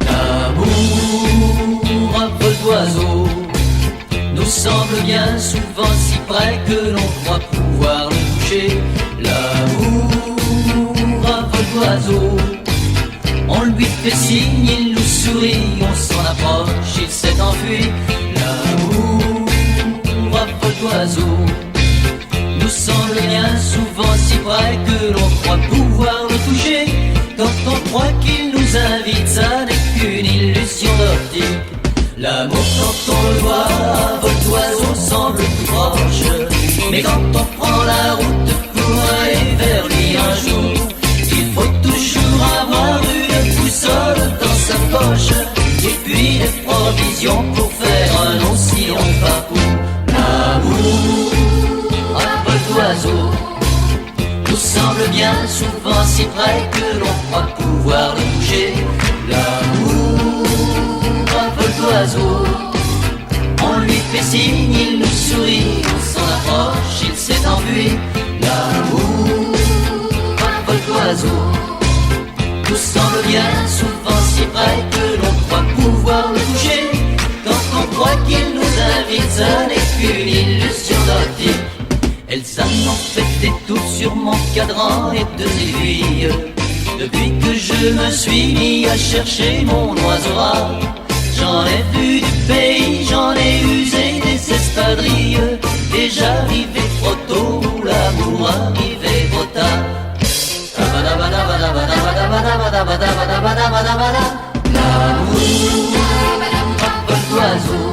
L'amour, un vol d'oiseau, nous semble bien souvent si près que l'on croit pouvoir le toucher. L'amour, un vol d'oiseau, on lui fait signe, il nous sourit, on s'en approche, il s'est enfui. L'amour, un vol d'oiseau, nous semble bien souvent si près que l'on croit pouvoir le toucher. Quand on croit qu'il nous invite, ça n'est qu'une illusion d'optique. L'amour, quand on le voit, à vol d'oiseau semble tout proche. Mais quand on prend la route pour aller vers lui un jour, il faut toujours avoir une boussole dans sa poche, et puis des provisions pour faire un aussi long parcours. L'amour, à vol d'oiseau, nous semble bien souvent si près que l'on croit pouvoir le toucher. L'amour, un vol d'oiseau, on lui fait signe, il nous sourit, on s'en approche, il s'est enfui. L'amour, un vol d'oiseau, nous semble bien souvent si près que l'on croit pouvoir le toucher. Quand on croit qu'il nous invite, ça n'est qu'une illusion d'optique. Elsa m'en fait des tours sur mon cadran et deux aiguilles. Depuis que je me suis mis à chercher mon oiseau rare, j'en ai vu du pays, j'en ai usé des espadrilles. Et j'arrivais trop tôt, l'amour arrivait trop tard. L'amour, un vol d'oiseau,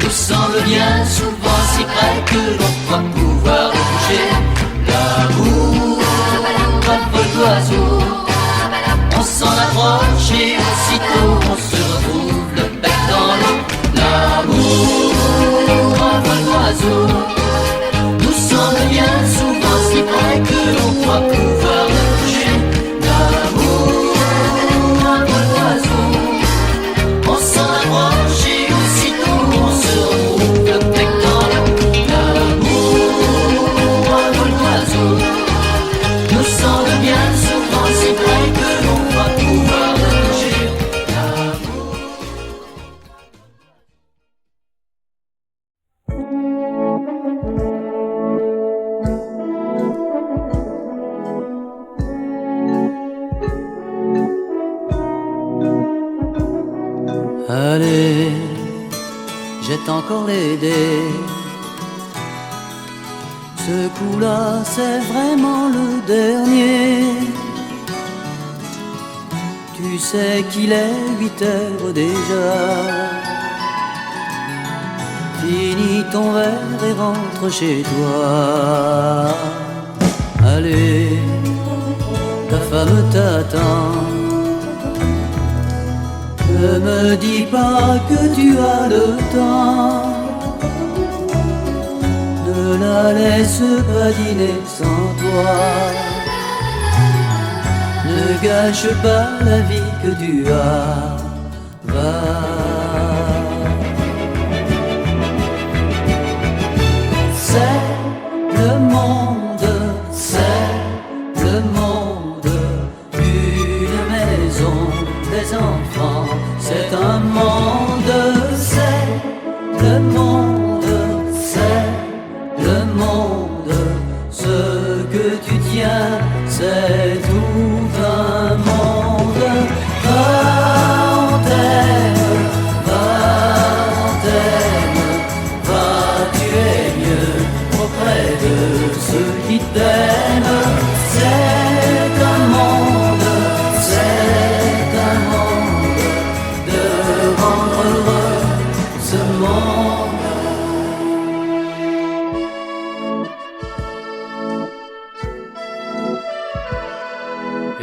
nous semble bien souvent si près que l'on croit pouvoir le toucher. L'amour, un vol d'oiseau, on s'en approche et aussitôt on se retrouve le bec dans l'eau. L'amour, un vol d'oiseau, nous semble bien souvent si près que l'on croit pouvoir le toucher. L'amour, un vol d'oiseau, on s'en approche et aussitôt on se retrouve le bec dans l'eau. L'amour, un vol d'oiseau, nous semble bien souvent si près que l'on croit pouvoir le toucher. L'amour. Allez, jette encore les dés. Ce coup-là, c'est vraiment le dernier. Tu sais qu'il est 8 heures déjà. Finis ton verre et rentre chez toi. Allez, ta femme t'attend. Ne me dis pas que tu as le temps. Ne la laisse pas dîner sans toi. Ne gâche pas la vie que tu as. Va. C'est le monde, c'est le monde. Une maison, des enfants, c'est un monde, c'est le monde, c'est le monde. Ce que tu tiens, c'est tout un monde. Va en terre, va, tu es mieux auprès de ceux qui t'aiment. C'est un monde, c'est un monde de rendre heureux ce monde.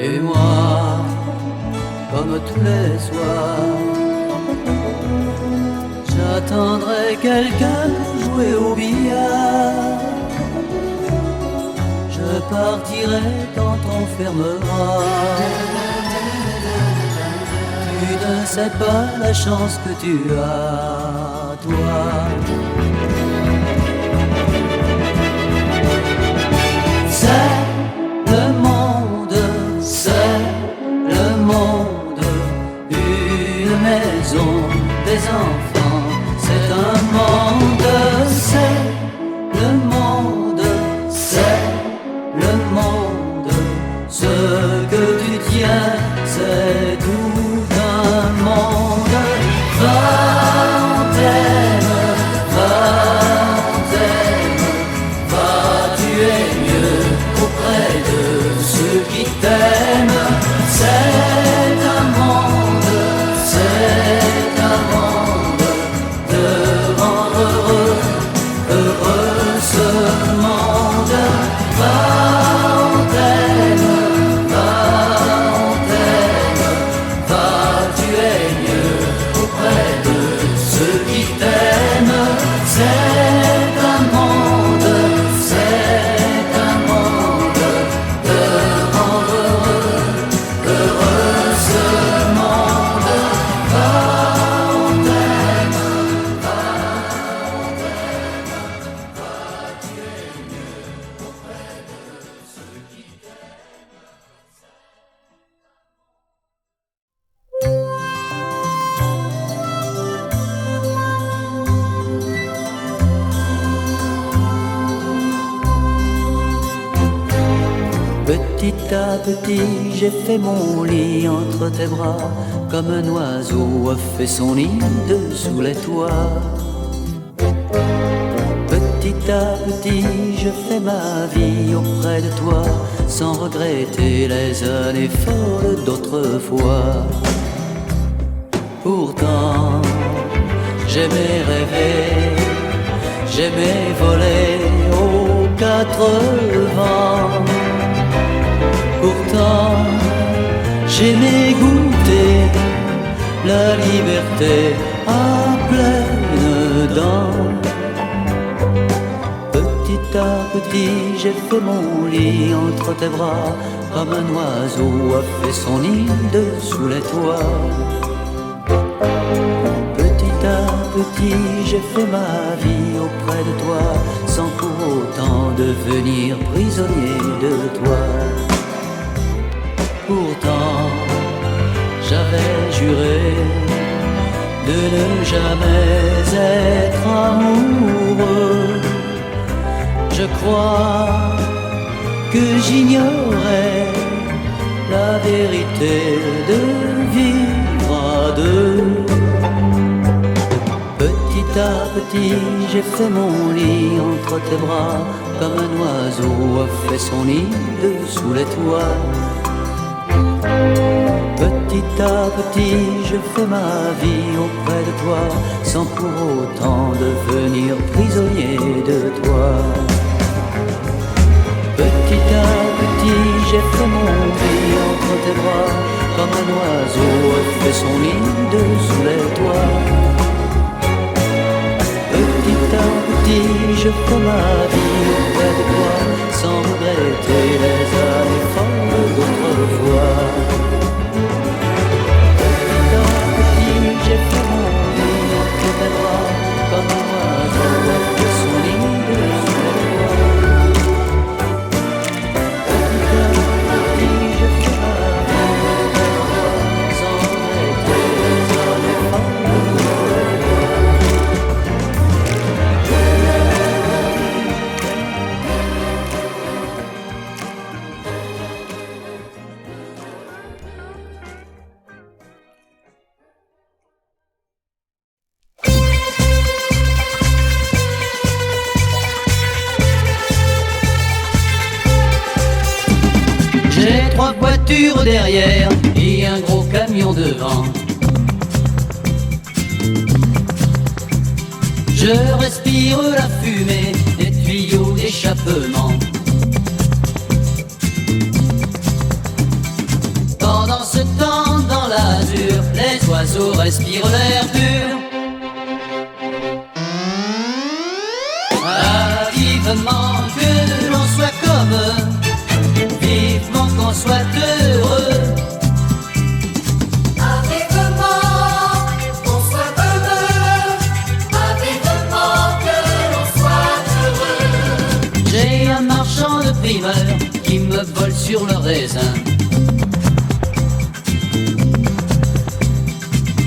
Et moi, comme tous les soirs, j'attendrai quelqu'un pour jouer au billard. Je partirai quand on fermera. Tu ne sais pas la chance que tu as, toi. C'est le monde, Petit à petit, j'ai fait mon lit entre tes bras, comme un oiseau a fait son nid dessous les toits. Petit à petit, je fais ma vie auprès de toi, sans regretter les années folles d'autrefois. Pourtant, j'aimais rêver, j'aimais voler aux quatre vents. Pourtant, j'aimais goûter la liberté à pleines dents. Petit à petit, j'ai fait mon lit entre tes bras, comme un oiseau a fait son nid dessous les toits. Petit à petit, j'ai fait ma vie auprès de toi, sans pour autant devenir prisonnier de toi. Pourtant, j'avais juré de ne jamais être amoureux. Je crois que j'ignorais la vérité de vivre à deux. Petit à petit, j'ai fait mon lit entre tes bras, comme un oiseau a fait son nid dessous les toits. Petit à petit, je fais ma vie auprès de toi, sans pour autant devenir prisonnier de toi. Petit à petit, j'ai fait mon lit entre tes bras, comme un oiseau a fait son nid dessous les toits. Petit à petit, je fais ma vie auprès de toi, sans regretter les années folles d'autrefois. J'ai fait mon lit entre tes bras, comme un oiseau a fait son nid dessous les toits. Petit à petit, je fais ma vie auprès de toi, sans regretter les années folles d'autrefois. J'ai trois voitures derrière et un gros camion devant. Je respire la fumée des tuyaux d'échappement. Pendant ce temps, dans l'azur, les oiseaux respirent l'air pur. Ah, vivement que l'on soit comme eux, vivement qu'on soit heureux. Vivement qu'on soit heureux, vivement que l'on soit heureux. J'ai un marchand de primeurs qui me vole sur le raisin.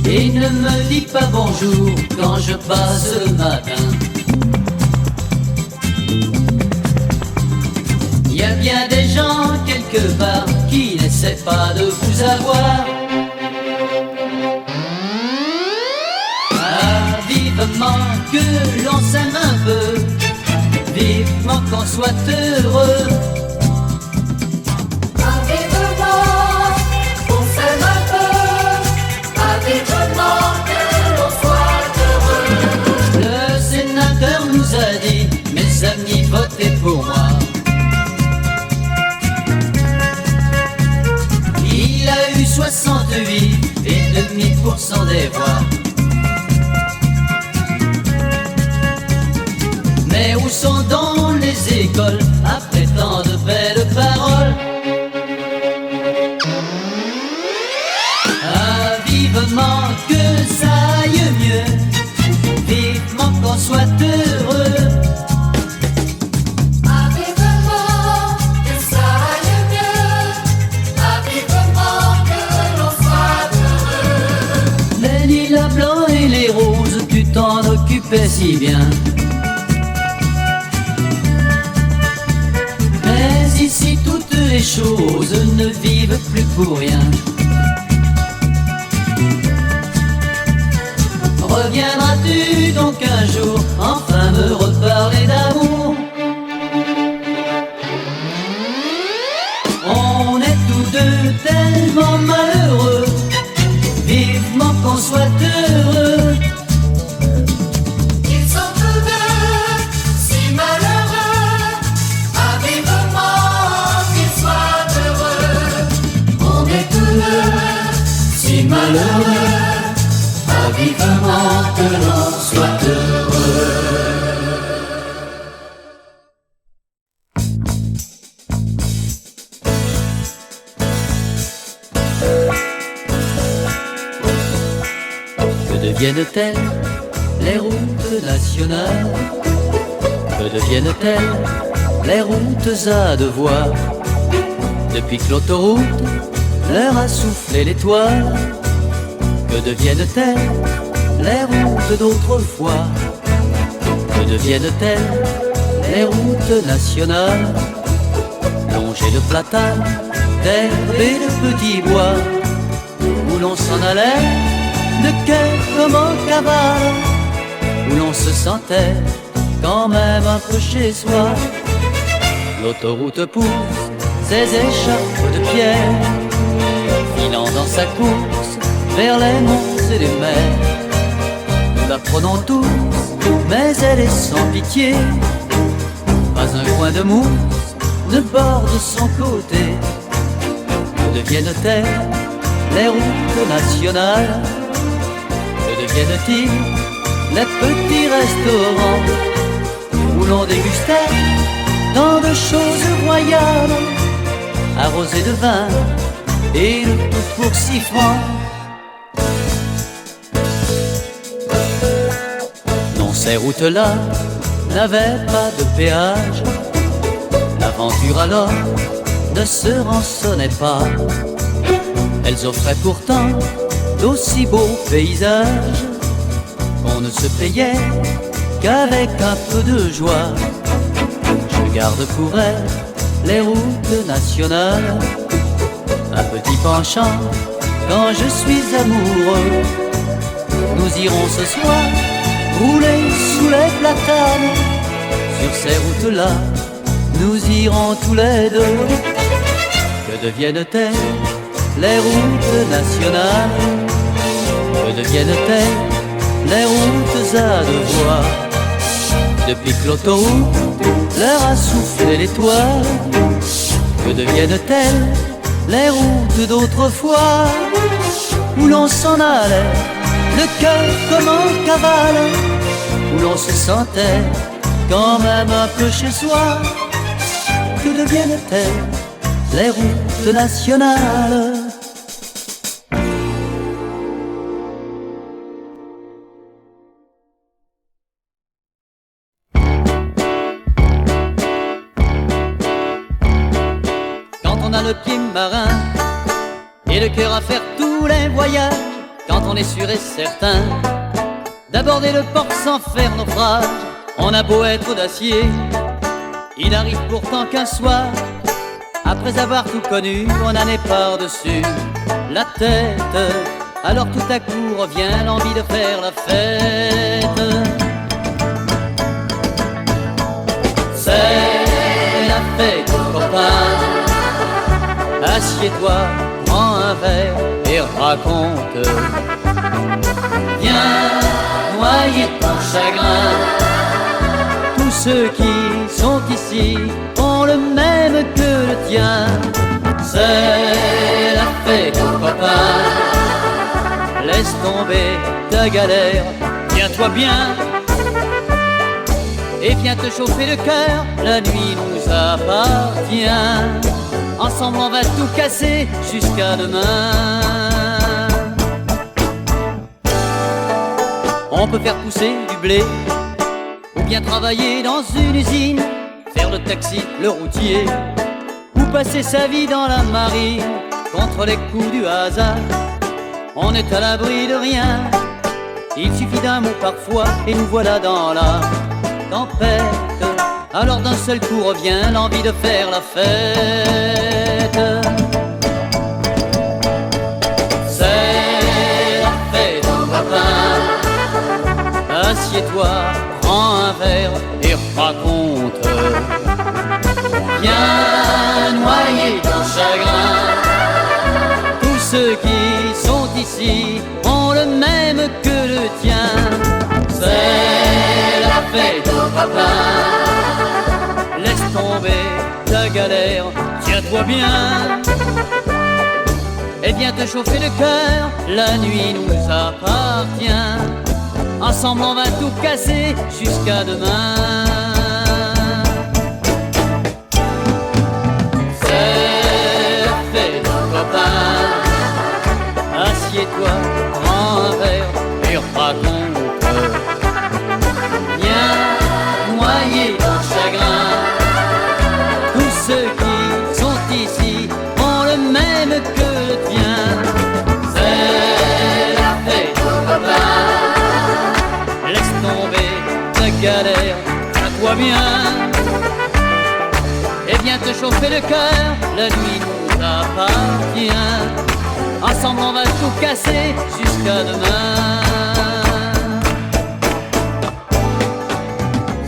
Il ne me dit pas bonjour quand je passe le matin. Il y a bien des gens quelque part qui n'essaient pas de vous avoir. Ah, vivement que l'on s'aime un peu, vivement qu'on soit heureux. Vivement qu'on s'aime un peu, vivement que l'on soit heureux. Le sénateur nous a dit, mes amis, votez pour moi. 68,5% des voix. Mais où sont dans les écoles après tant de belles paroles? Ah, vivement que ça aille mieux, vivement qu'on soit heureux. Ah, vivement que ça aille mieux, ah, vivement que l'on soit heureux. Les lilas blancs et les roses, tu t'en occupais si bien. Mais ici toutes les choses ne vivent plus pour rien. Reviendras-tu donc un jour enfin me reparler d'amour? On est tous deux tellement malheureux, vivement qu'on soit heureux. Ils sont tous deux si malheureux, ah, vivement qu'ils soient heureux. On est tous deux si malheureux, ah, vivement que l'on soit heureux. Que deviennent-elles les routes nationales? Que deviennent-elles les routes à deux voies? Depuis que l'autoroute leur a soufflé l'étoile, que deviennent-elles les routes d'autrefois? Que deviennent-elles les routes nationales? Longer de platanes, d'herbes et de petits bois, où l'on s'en allait de cœur comme en cavale, où l'on se sentait quand même un peu chez soi. L'autoroute pousse ses écharpes de pierre, filant dans sa course vers les monts et les mers. Nous la prenons tous, mais elle est sans pitié. Pas un coin de mousse ne borde son côté. Que deviennent-elles les routes nationales? Que deviennent-ils les petits restaurants où l'on dégustait tant de choses royales, arrosées de vin et le tout pour 6 francs? Non, ces routes-là n'avaient pas de péage. L'aventure alors ne se rançonnait pas. Elles offraient pourtant d'aussi beaux paysages qu'on ne se payait qu'avec un peu de joie. Je garde pour elles les routes nationales, un petit penchant quand je suis amoureux. Nous irons ce soir rouler sous les platanes. Sur ces routes-là, nous irons tous les deux. Que deviennent-elles les routes nationales? Que deviennent-elles les routes à deux voies? Depuis que l'autoroute leur a soufflé l'étoile, que deviennent-elles les routes d'autrefois, où l'on s'en allait le cœur comme en cavale, où l'on se sentait quand même un peu chez soi? Que deviennent-elles les routes nationales? Quand on a le pied marin et le cœur à faire tous les voyages, quand on est sûr et certain d'aborder le port sans faire naufrage, on a beau être audacieux, il arrive pourtant qu'un soir, après avoir tout connu, on en est par-dessus la tête. Alors tout à coup revient l'envie de faire la fête. C'est la fête, copain. Assieds-toi, prends un verre et raconte. Viens noyer ton chagrin. Tout ceux qui sont ici ont le même que le tien. C'est la fête aux copains. Laisse tomber ta galère, tiens-toi bien et viens te chauffer le cœur. La nuit nous appartient. Ensemble on va tout casser jusqu'à demain. On peut faire pousser du blé ou bien travailler dans une usine, faire le taxi, le routier ou passer sa vie dans la marine. Contre les coups du hasard, on est à l'abri de rien. Il suffit d'un mot parfois et nous voilà dans la tempête. Alors d'un seul coup revient l'envie de faire la fête. C'est la fête au copain. Assieds-toi, prends un verre et raconte. Viens noyer ton chagrin. Tous ceux qui sont ici ont le même que le tien. C'est la fête au copain. Laisse tomber ta galère, tiens-toi bien et viens te chauffer le cœur. La nuit nous appartient. Ensemble on va tout casser jusqu'à demain. C'est la fête au copain. Assieds-toi, prends un verre et raconte. Viens noyer ton chagrin. Tous ceux qui sont ici ont le même que le tien. C'est la fête au copain. Laisse tomber ta galère, tiens-toi bien et viens te chauffer le cœur. La nuit nous appartient. Ensemble on va tout casser jusqu'à demain.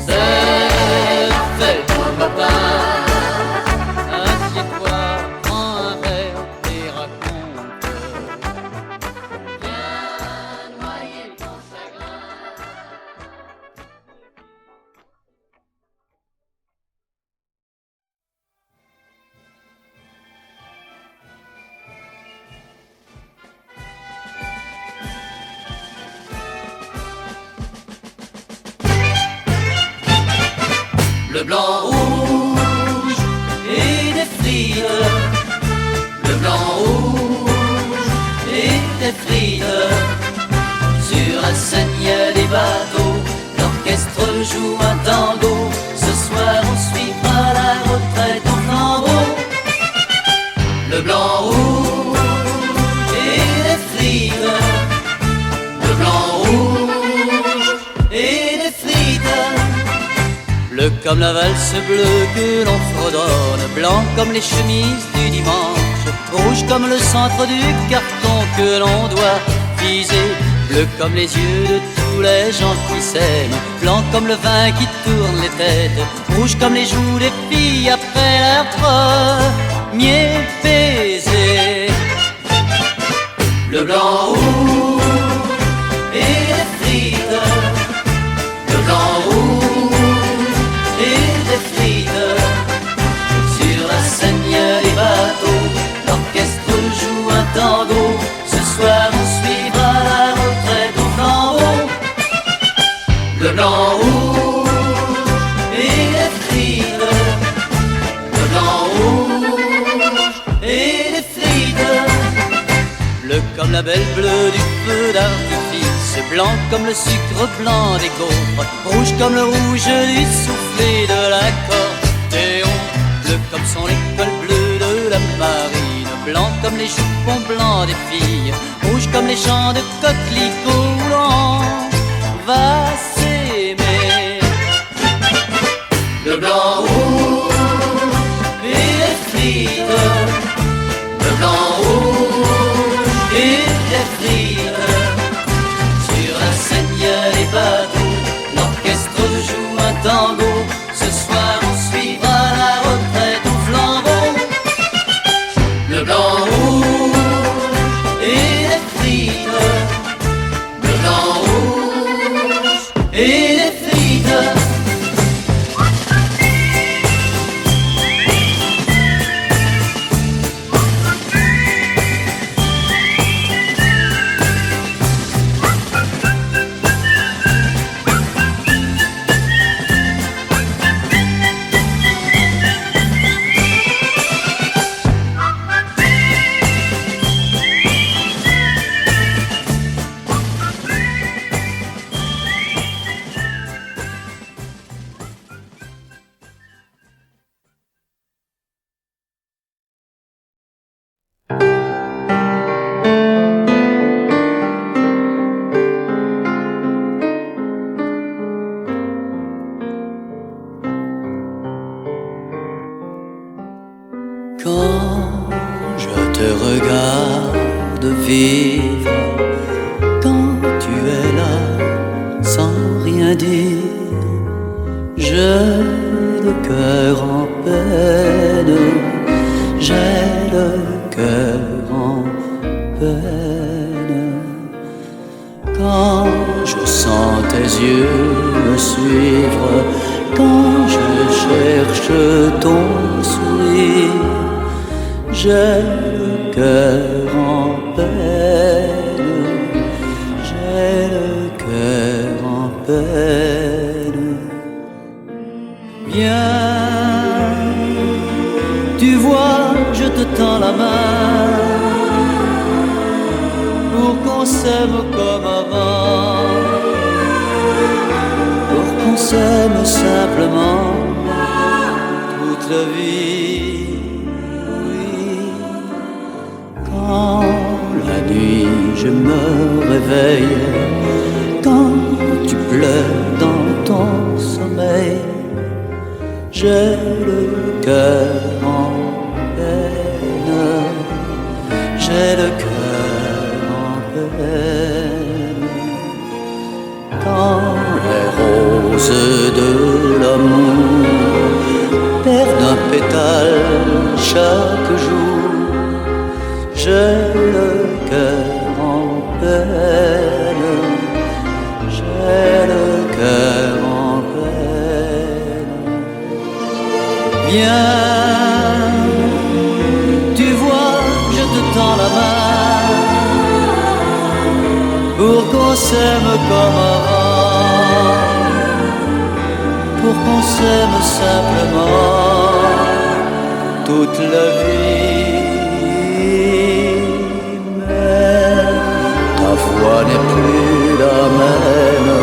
C'est la fête au copain. Assieds-toi, prends un verre et raconte. Viens noyer ton chagrin. Le blanc rouge et des frites. Le blanc rouge et des frites. Sur la Seine il y a des bateaux. L'orchestre joue un tango. Ce soir on suivra la retraite au flambeau. Le blanc rouge et des frites. Le blanc rouge et des frites. Bleu comme la valse bleue que l'on fredonne, blanc comme les chemises du dimanche, rouge comme le centre du carton que l'on doit viser, bleu comme les yeux de tous les gens qui s'aiment, blanc comme le vin qui tourne les têtes, rouge comme les joues des filles après leur premier baiser. Le blanc rouge et les frites, le blanc rouge et des frites. Sur la Seine il y a des bateaux, l'orchestre joue un tango. Ce soir on suivra la retraite au flambeau. Le blanc rouge et des frites. Le blanc rouge et des frites. Bleu comme la belle bleue du feu d'artifice, blanc comme le sucre blanc des gaufres, rouge comme le rouge du soufflé de l'accordéon, bleu comme son école bleue de la marine, blanc comme les jupons blancs des filles, rouge comme les champs de coquelicots où l'on va s'aimer. Le blanc rouge et les frites, le blanc rouge et les frites. Sur la Seine il y a les bateaux, l'orchestre joue un tango. Ce soir on suivra la retraite au flambeau. Le blanc rouge et les frites. Le blanc rouge et les frites. Quand je te regarde vivre, quand tu es là sans rien dire, j'ai le cœur en peine, j'ai le cœur en peine. Quand je sens tes yeux me suivre, quand je cherche ton sourire, j'ai le cœur en peine, j'ai le cœur en peine. Viens, tu vois, je te tends la main pour qu'on s'aime comme avant, pour qu'on s'aime simplement toute la vie. Quand la nuit je me réveille, quand tu pleures dans ton sommeil, j'ai le cœur en peine, j'ai le cœur en peine. Quand les roses de l'amour perdent un pétale chaque jour, j'ai le cœur en peine, j'ai le cœur en peine. Viens, tu vois, je te tends la main pour qu'on s'aime comme avant, pour qu'on s'aime simplement toute la vie. Ta voix n'est plus la même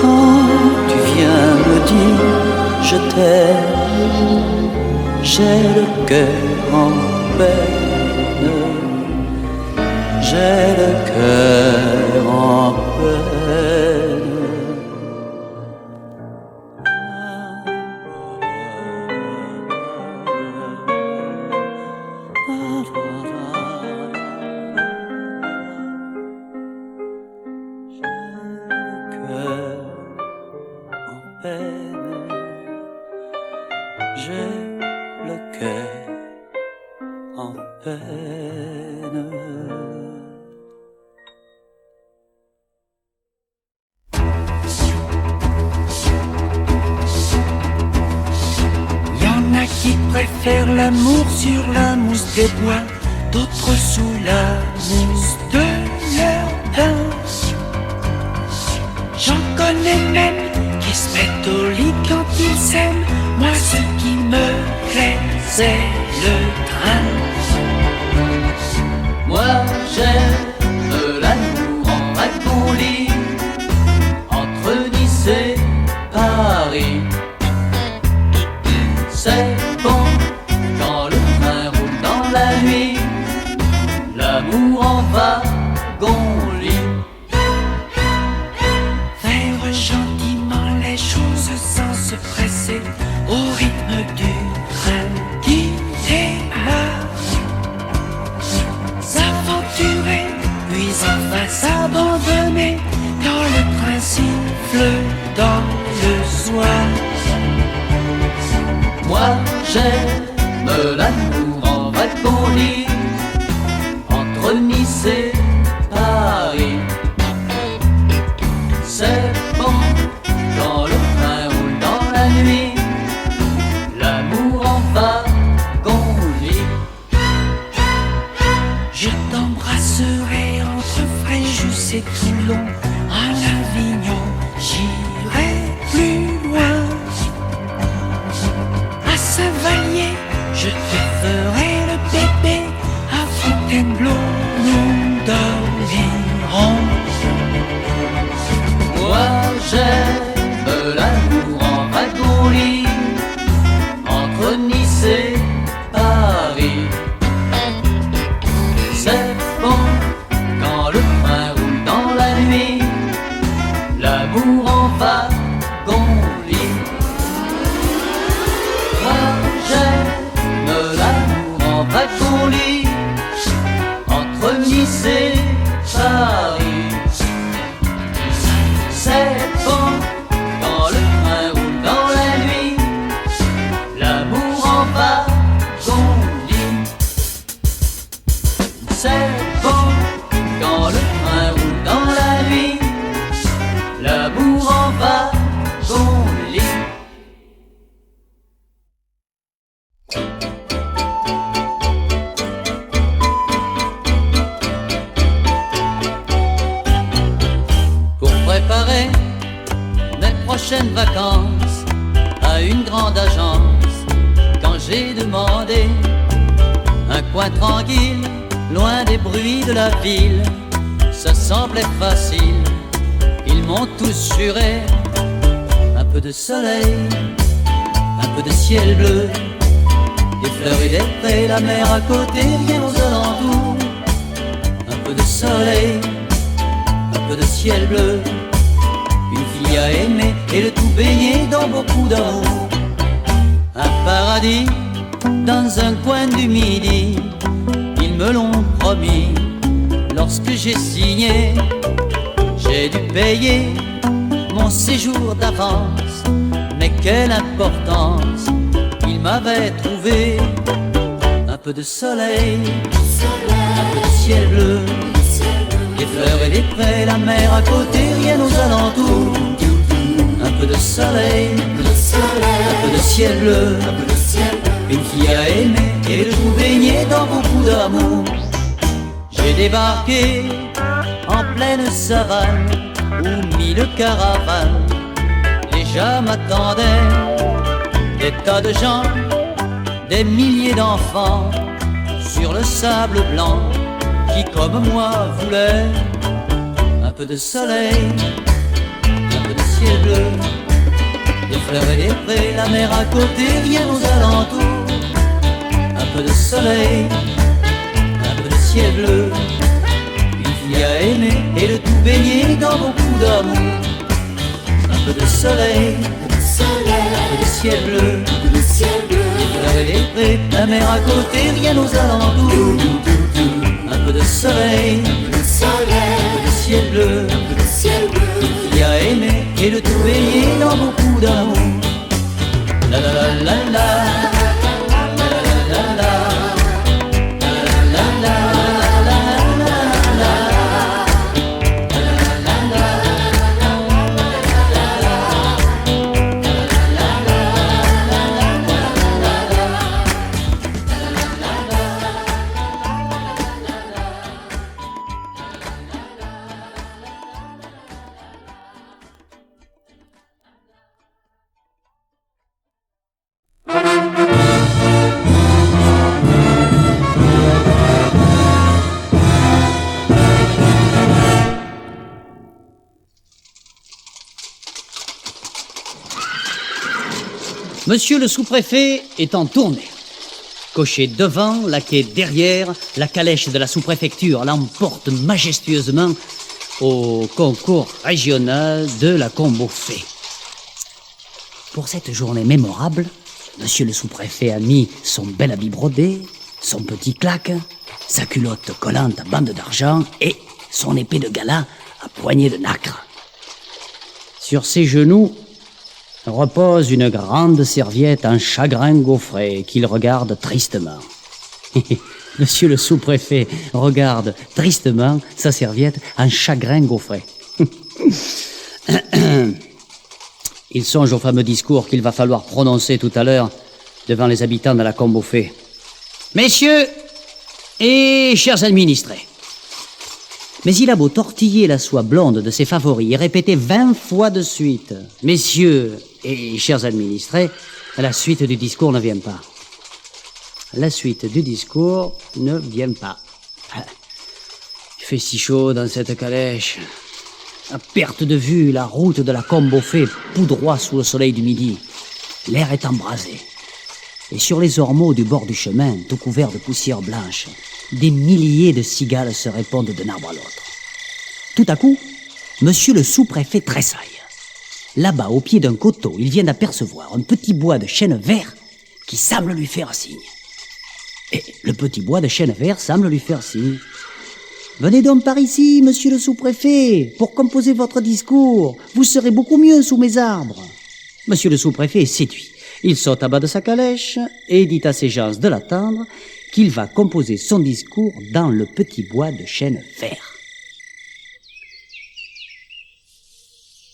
quand tu viens me dire je t'aime. J'ai le cœur en peine, j'ai le cœur en peine. J'ai le cœur en peine. Y en a qui préfèrent l'amour sur la mousse des bois, d'autres sous la mousse de leur pain. J'en connais même qui se mettent au lit quand ils s'aiment. Moi ce qui me plaît c'est le train. Moi j'aime l'amour en wagon-lit entre Nice et Paris. C'est bon quand le train roule dans la nuit, l'amour en wagon-lit. Faire gentiment les choses sans se presser au rythme du train qui démarre. S'aventurer, puis enfin s'abandonner quand le train siffle dans le soir. Moi j'aime l'amour en wagon-lit entre Nice et Paris. C'est bon quand le train roule dans la nuit, l'amour en wagon-lit. Je t'embrasserai entre Fréjus et Toulon, en Avignon, j'irai plus loin. À Saint-Vallier, je te ferai le bébé, à Fontainebleau, nous dormirons. Moi j'aime l'amour en wagon-lit entre Nice et Paris. C'est bon quand le train roule dans la nuit, l'amour en wagon-lit. Moi j'aime l'amour en Pour préparer mes prochaines vacances à une grande agence, quand j'ai demandé un coin tranquille, loin des bruits de la ville, ça semblait facile. Ils m'ont tous juré un peu de soleil, un peu de ciel bleu, des fleurs et des prés, la mer à côté, rien aux alentours. Un peu de soleil, un peu de ciel bleu, une fille à aimer et le tout baigné dans beaucoup d'amour. Un paradis dans un coin du midi, ils me l'ont promis. Lorsque j'ai signé, j'ai dû payer mon séjour d'avance. Mais quelle importance, il m'avait trouvé un peu de soleil, un peu de ciel bleu, des fleurs et des prés, la mer à côté, rien aux alentours. Un peu de soleil, un peu de ciel bleu, une fille à aimer et le tout baigné dans beaucoup d'amour. J'ai débarqué en pleine savane où mille caravanes déjà m'attendaient. Des tas de gens, des milliers d'enfants sur le sable blanc qui comme moi voulaient un peu de soleil, un peu de ciel bleu, des fleurs et des prés, la mer à côté, rien aux alentours. Un peu de soleil, un peu de ciel bleu, une fille à aimer et le tout baigné dans beaucoup d'amour. Un peu de soleil, un peu de ciel bleu, des fleurs et des prés, la mer à côté, rien aux alentours. Un peu de soleil, un peu de ciel bleu, une fille à aimer et le tout baigné dans beaucoup d'amour. La la la la la. Monsieur le sous-préfet est en tournée. Cocher devant, laquais derrière, la calèche de la sous-préfecture l'emporte majestueusement au concours régional de la Combeaufait. Pour cette journée mémorable, monsieur le sous-préfet a mis son bel habit brodé, son petit claque, sa culotte collante à bande d'argent et son épée de gala à poignée de nacre. Sur ses genoux repose une grande serviette en chagrin gaufré qu'il regarde tristement. Monsieur le sous-préfet regarde tristement sa serviette en chagrin gaufré. Il songe au fameux discours qu'il va falloir prononcer tout à l'heure devant les habitants de la Combeaufait. Messieurs et chers administrés, mais il a beau tortiller la soie blonde de ses favoris et répéter 20 fois de suite « Messieurs et chers administrés », la suite du discours ne vient pas. La suite du discours ne vient pas. Il fait si chaud dans cette calèche. À perte de vue, la route de la Combeaufait poudroie sous le soleil du midi. L'air est embrasé. Et sur les ormeaux du bord du chemin, tout couverts de poussière blanche, des milliers de cigales se répondent d'un arbre à l'autre. Tout à coup, monsieur le sous-préfet tressaille. Là-bas, au pied d'un coteau, il vient d'apercevoir un petit bois de chêne vert qui semble lui faire signe. Et le petit bois de chêne vert semble lui faire signe. « Venez donc par ici, monsieur le sous-préfet, pour composer votre discours. Vous serez beaucoup mieux sous mes arbres. » Monsieur le sous-préfet est séduit. Il saute à bas de sa calèche et dit à ses gens de l'attendre qu'il va composer son discours dans le petit bois de chêne vert.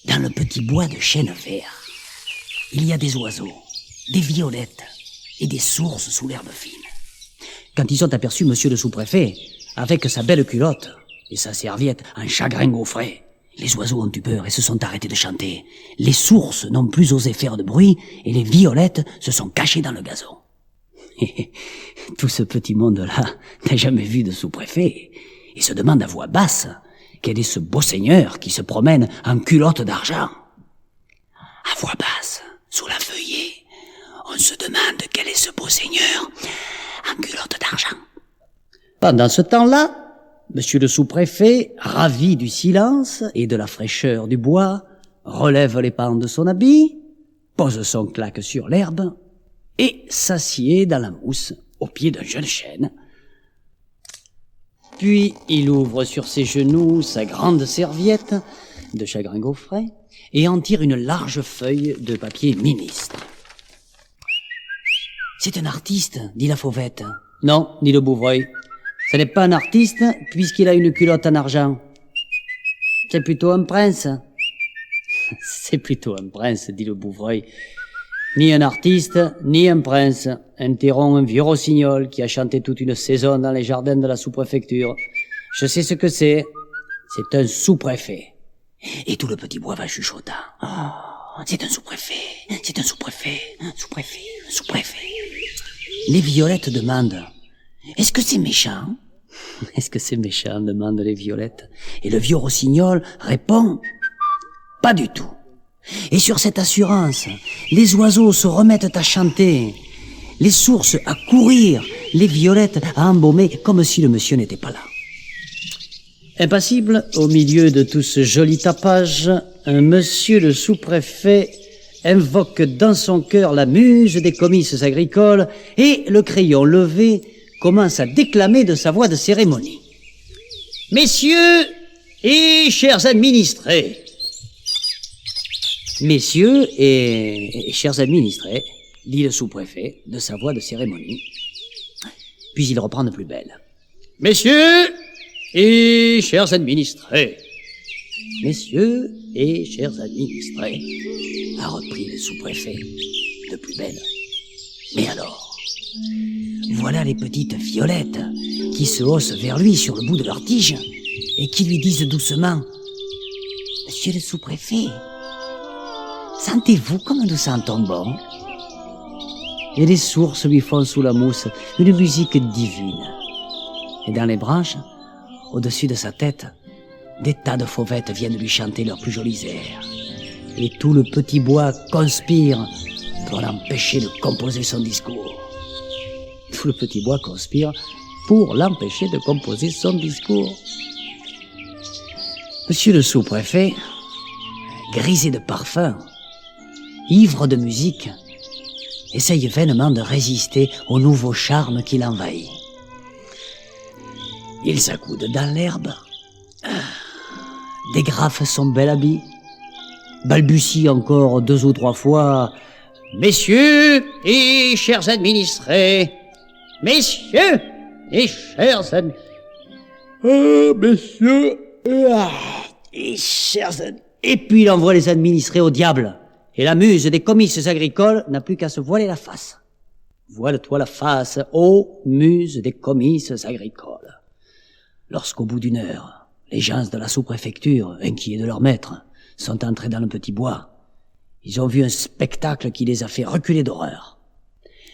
Dans le petit bois de chêne vert, il y a des oiseaux, des violettes et des sources sous l'herbe fine. Quand ils ont aperçu monsieur le sous-préfet, avec sa belle culotte et sa serviette en chagrin gaufré, les oiseaux ont eu peur et se sont arrêtés de chanter. Les sources n'ont plus osé faire de bruit et les violettes se sont cachées dans le gazon. Tout ce petit monde-là n'a jamais vu de sous-préfet et se demande à voix basse quel est ce beau seigneur qui se promène en culotte d'argent. À voix basse, sous la feuillée, on se demande quel est ce beau seigneur en culotte d'argent. Pendant ce temps-là, monsieur le sous-préfet, ravi du silence et de la fraîcheur du bois, relève les pans de son habit, pose son claque sur l'herbe et s'assied dans la mousse au pied d'un jeune chêne. Puis il ouvre sur ses genoux sa grande serviette de chagrin gaufré et en tire une large feuille de papier ministre. « C'est un artiste, dit la fauvette. »« Non, dit le bouvreuil. Ce n'est pas un artiste puisqu'il a une culotte en argent. C'est plutôt un prince. »« C'est plutôt un prince, dit le bouvreuil. Ni un artiste, ni un prince, interrompt un vieux rossignol qui a chanté toute une saison dans les jardins de la sous-préfecture. Je sais ce que c'est. C'est un sous-préfet. » Et tout le petit bois va chuchotant. « Oh, c'est un sous-préfet, c'est un sous-préfet, un sous-préfet, un sous-préfet. » Les violettes demandent « Est-ce que c'est méchant ?»« Est-ce que c'est méchant ?» demandent les violettes. Et le vieux rossignol répond « Pas du tout. » Et sur cette assurance, les oiseaux se remettent à chanter, les sources à courir, les violettes à embaumer comme si le monsieur n'était pas là. Impassible, au milieu de tout ce joli tapage, un monsieur le sous-préfet invoque dans son cœur la muse des comices agricoles et, le crayon levé, commence à déclamer de sa voix de cérémonie. « Messieurs et chers administrés, messieurs et chers administrés, dit le sous-préfet de sa voix de cérémonie. Puis il reprend de plus belle. Messieurs et chers administrés, messieurs et chers administrés, a repris le sous-préfet de plus belle. Mais alors, voilà les petites violettes qui se haussent vers lui sur le bout de leur tige et qui lui disent doucement « Monsieur le sous-préfet, sentez-vous comme nous sentons bon ?» Et les sources lui font sous la mousse une musique divine. Et dans les branches, au-dessus de sa tête, des tas de fauvettes viennent lui chanter leurs plus jolis airs. Et tout le petit bois conspire pour l'empêcher de composer son discours. Tout le petit bois conspire pour l'empêcher de composer son discours. Monsieur le sous-préfet, grisé de parfum, ivre de musique, essaye vainement de résister au nouveau charme qui l'envahit. Il s'accoude dans l'herbe, dégrafe son bel habit, balbutie encore 2 ou 3 fois « Messieurs et chers administrés, messieurs et chers messieurs et chers administrés. » Et puis il envoie les administrés au diable. Et la muse des comices agricoles n'a plus qu'à se voiler la face. Voile-toi la face, ô muse des comices agricoles. Lorsqu'au bout d'1 heure, les gens de la sous-préfecture, inquiets de leur maître, sont entrés dans le petit bois, ils ont vu un spectacle qui les a fait reculer d'horreur.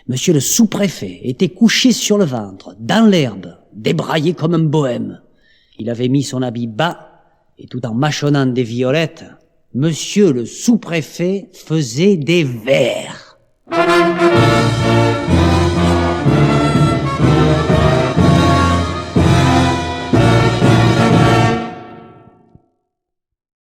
Monsieur le sous-préfet était couché sur le ventre, dans l'herbe, débraillé comme un bohème. Il avait mis son habit bas, et tout en mâchonnant des violettes, Monsieur le sous-préfet faisait des vers.